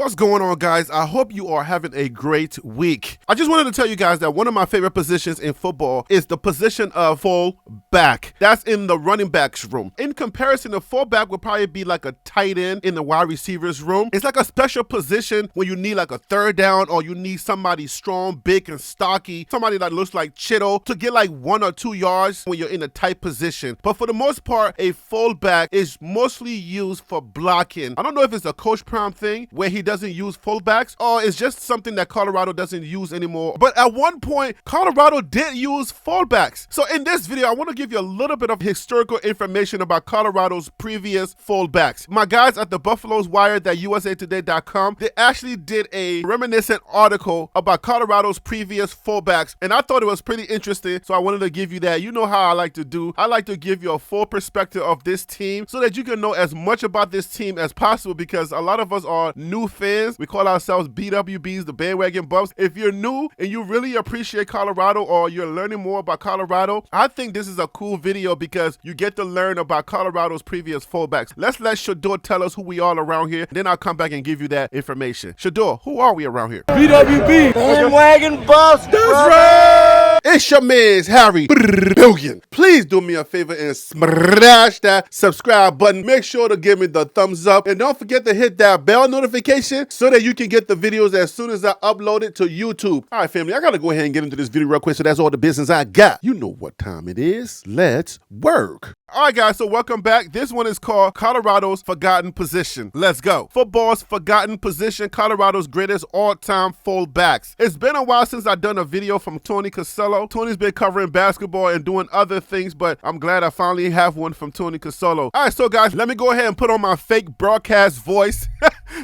What's going on, guys? I hope you are having a great week. I just wanted to tell you guys that one of my favorite positions in football is the position of fullback. That's in the running backs room. In comparison, the fullback would probably be like a tight end in the wide receivers room. It's like a special position when you need like a third down or you need somebody strong, big, and stocky, somebody that looks like Chittle to get like 1 or 2 yards when you're in a tight position. But for the most part, a fullback is mostly used for blocking. I don't know if it's a Coach Prime thing where he doesn't use fullbacks, or it's just something that Colorado doesn't use anymore. But at one point, Colorado did use fullbacks. So in this video, I want to give you a little bit of historical information about Colorado's previous fullbacks. My guys at the Buffalo's Wire, that usatoday.com, they actually did a reminiscent article about Colorado's previous fullbacks, and I thought it was pretty interesting, so I wanted to give you that. You know how I like to do. I like to give you a full perspective of this team so that you can know as much about this team as possible, because a lot of us are new fans. We call ourselves BWBs, the bandwagon buffs. If you're new and you really appreciate Colorado, or you're learning more about Colorado, I think this is a cool video because you get to learn about Colorado's previous fullbacks. Let's let Shador tell us who we are around here, then I'll come back and give you that information. Shador, who are we around here? BWB, bandwagon buffs. That's right! It's your man's Harry Billion. Please do me a favor and smash that subscribe button. Make sure to give me the thumbs up, and don't forget to hit that bell notification so that you can get the videos as soon as I upload it to YouTube. All right, family, I gotta go ahead and get into this video real quick, so that's all the business I got. You know what time it is. Let's work. All right, guys, so welcome back. This one is called Colorado's Forgotten Position. Let's go. Football's Forgotten Position, Colorado's greatest all-time fullbacks. It's been a while since I've done a video from Tony Casello. Tony's been covering basketball and doing other things, but I'm glad I finally have one from Tony Casello. All right, so guys, let me go ahead and put on my fake broadcast voice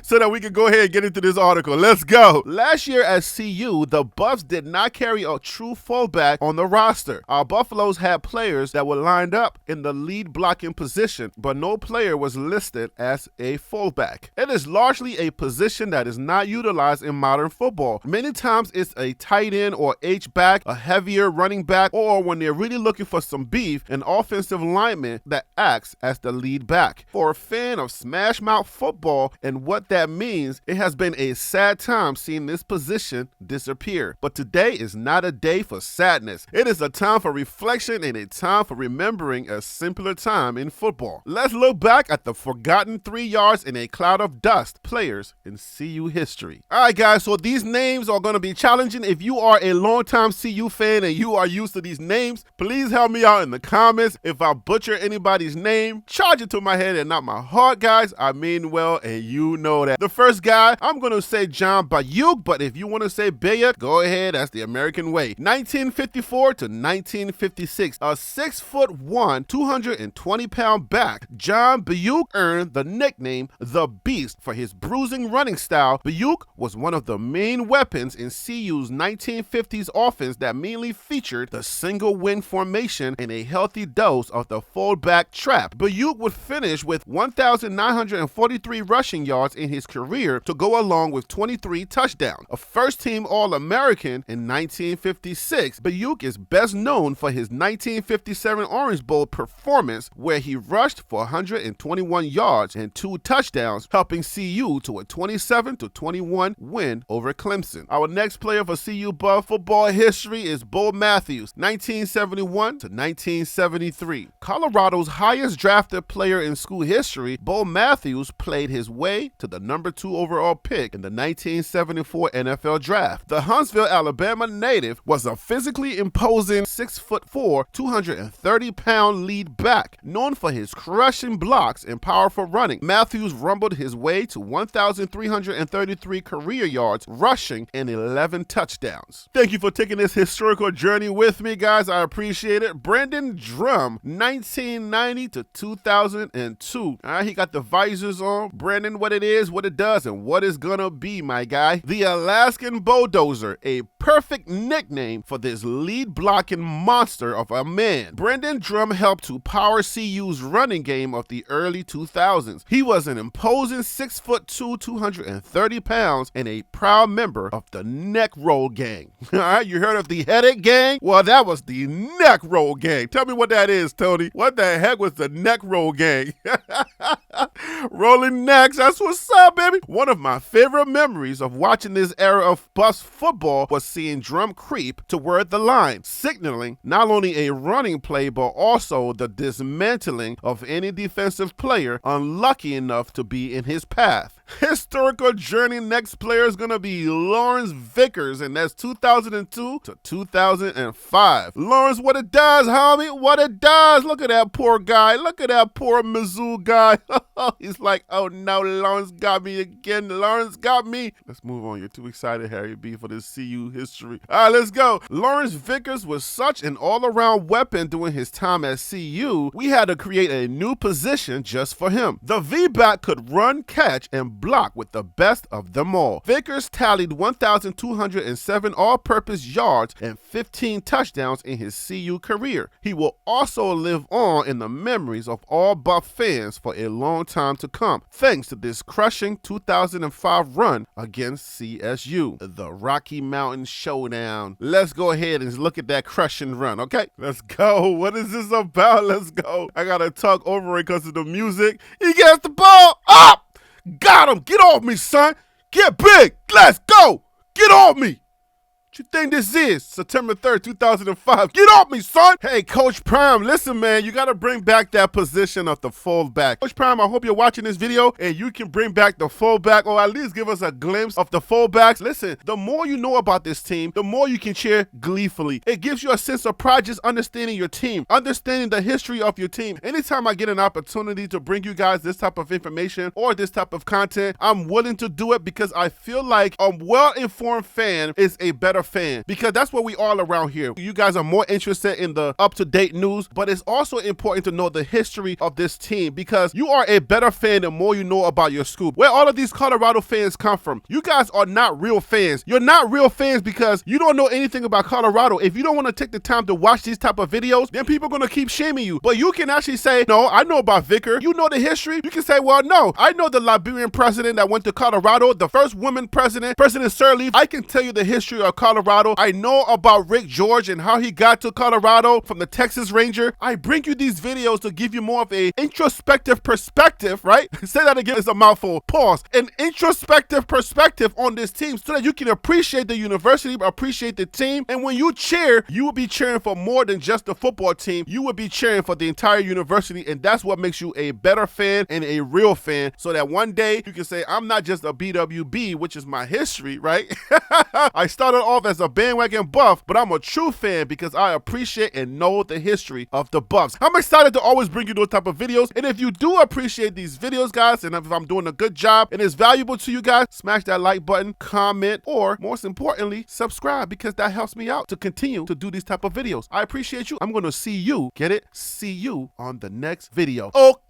so that we can go ahead and get into this article. Let's go. Last year at CU, the Buffs did not carry a true fullback on the roster. Our Buffaloes had players that were lined up in the lead blocking position, but no player was listed as a fullback. It is largely a position that is not utilized in modern football. Many times it's a tight end or H-back, a heavier running back, or when they're really looking for some beef, an offensive lineman that acts as the lead back. For a fan of smash mouth football and what that means, it has been a sad time seeing this position disappear. But today is not a day for sadness. It is a time for reflection and a time for remembering a simpler time in football. Let's look back at the forgotten 3 yards in a cloud of dust players in CU history. All right, guys, so these names are going to be challenging. If you are a longtime CU fan and you are used to these names, please help me out in the comments. If I butcher anybody's name, charge it to my head and not my heart, guys. I mean well, and you know that. The first guy, I'm going to say John Bayuk, but if you want to say Bayuk, go ahead. That's the American way. 1954 to 1956, a 6'1", 220-pound back, John Bayuk earned the nickname The Beast for his bruising running style. Bayuk was one of the main weapons in CU's 1950s offense that mainly featured the single wing formation and a healthy dose of the fullback trap. Bayuk would finish with 1,943 rushing yards in his career to go along with 23 touchdowns. A first-team All-American in 1956, Bayuk is best known for his 1957 Orange Bowl performance, where he rushed for 121 yards and 2 touchdowns, helping CU to a 27-21 win over Clemson. Our next player for CU Buff football history is Bo Matthews, 1971 to 1973. Colorado's highest drafted player in school history, Bo Matthews played his way to the number 2 overall pick in the 1974 NFL Draft. The Huntsville, Alabama native was a physically imposing 6'4", 230-pound lead back, known for his crushing blocks and powerful running. Matthews rumbled his way to 1,333 career yards rushing and 11 touchdowns. Thank you for taking this historical journey with me, guys. I appreciate it. Brandon Drum, 1990 to 2002. All right, he got the visors on. Brandon, what it is, what it does, and what it's gonna be, my guy. The Alaskan Bulldozer, a perfect nickname for this lead blocking monster of a man. Brandon Drum helped to power CU's running game of the early 2000s. He was an imposing 6'2", 230 pounds, and a proud member of the Neck Roll Gang. All right, you heard of the Headache Gang? Well, that was the Neck Roll Gang. Tell me what that is, Tony. What the heck was the Neck Roll Gang? Rolling next, that's what's up, baby. One of my favorite memories of watching this era of bus football was seeing Drum creep toward the line, signaling not only a running play but also the dismantling of any defensive player unlucky enough to be in his path. Historical journey next player is going to be Lawrence Vickers, and that's 2002 to 2005. Lawrence, what it does, homie, what it does. Look at that poor guy. Look at that poor Mizzou guy. He's like, oh no, Lawrence got me again. Lawrence got me. Let's move on. You're too excited, Harry B, for this CU history. All right, let's go. Lawrence Vickers was such an all-around weapon during his time at CU, we had to create a new position just for him. The V-back could run, catch, and block with the best of them all. Vickers tallied 1,207 all-purpose yards and 15 touchdowns in his CU career. He will also live on in the memories of all Buff fans for a long time to come, thanks to this crushing 2005 run against CSU, the Rocky Mountain Showdown. Let's go ahead and look at that crushing run, okay? Let's go. What is this about? Let's go. I gotta talk over it because of the music. He gets the ball up. Got him. Get off me, son. Get big. Let's go. Get off me. What you think this is? September 3rd, 2005. Get off me, son. Hey, Coach Prime, listen, man, you got to bring back that position of the fullback. Coach Prime, I hope you're watching this video and you can bring back the fullback or at least give us a glimpse of the fullbacks. Listen, the more you know about this team, the more you can cheer gleefully. It gives you a sense of pride just understanding your team, understanding the history of your team. Anytime I get an opportunity to bring you guys this type of information or this type of content, I'm willing to do it because I feel like a well-informed fan is a better fan, because that's what we all around here. You guys are more interested in the up-to-date news, but it's also important to know the history of this team because you are a better fan the more you know about your school. Where all of these Colorado fans come from. You guys are not real fans. You're not real fans because you don't know anything about Colorado. If you don't want to take the time to watch these type of videos, then people are going to keep shaming you. But you can actually say, no, I know about Vicker. You know the history. You can say, well, no, I know the Liberian president that went to Colorado, the first woman president, President Sirleaf. I can tell you the history of Colorado. I know about Rick George and how he got to Colorado from the Texas Ranger. I bring you these videos to give you more of a introspective perspective, right? Say that again, it's a mouthful. Pause. An introspective perspective on this team so that you can appreciate the university, appreciate the team. And when you cheer, you will be cheering for more than just the football team. You will be cheering for the entire university, and that's what makes you a better fan and a real fan, so that one day you can say, I'm not just a BWB, which is my history, right? I started off as a bandwagon Buff, but I'm a true fan because I appreciate and know the history of the Buffs. I'm excited to always bring you those type of videos, and if you do appreciate these videos, guys, and if I'm doing a good job and it's valuable to you guys, smash that like button, comment, or most importantly, subscribe, because that helps me out to continue to do these type of videos. I appreciate you. I'm going to see you, get it? See you on the next video. Okay.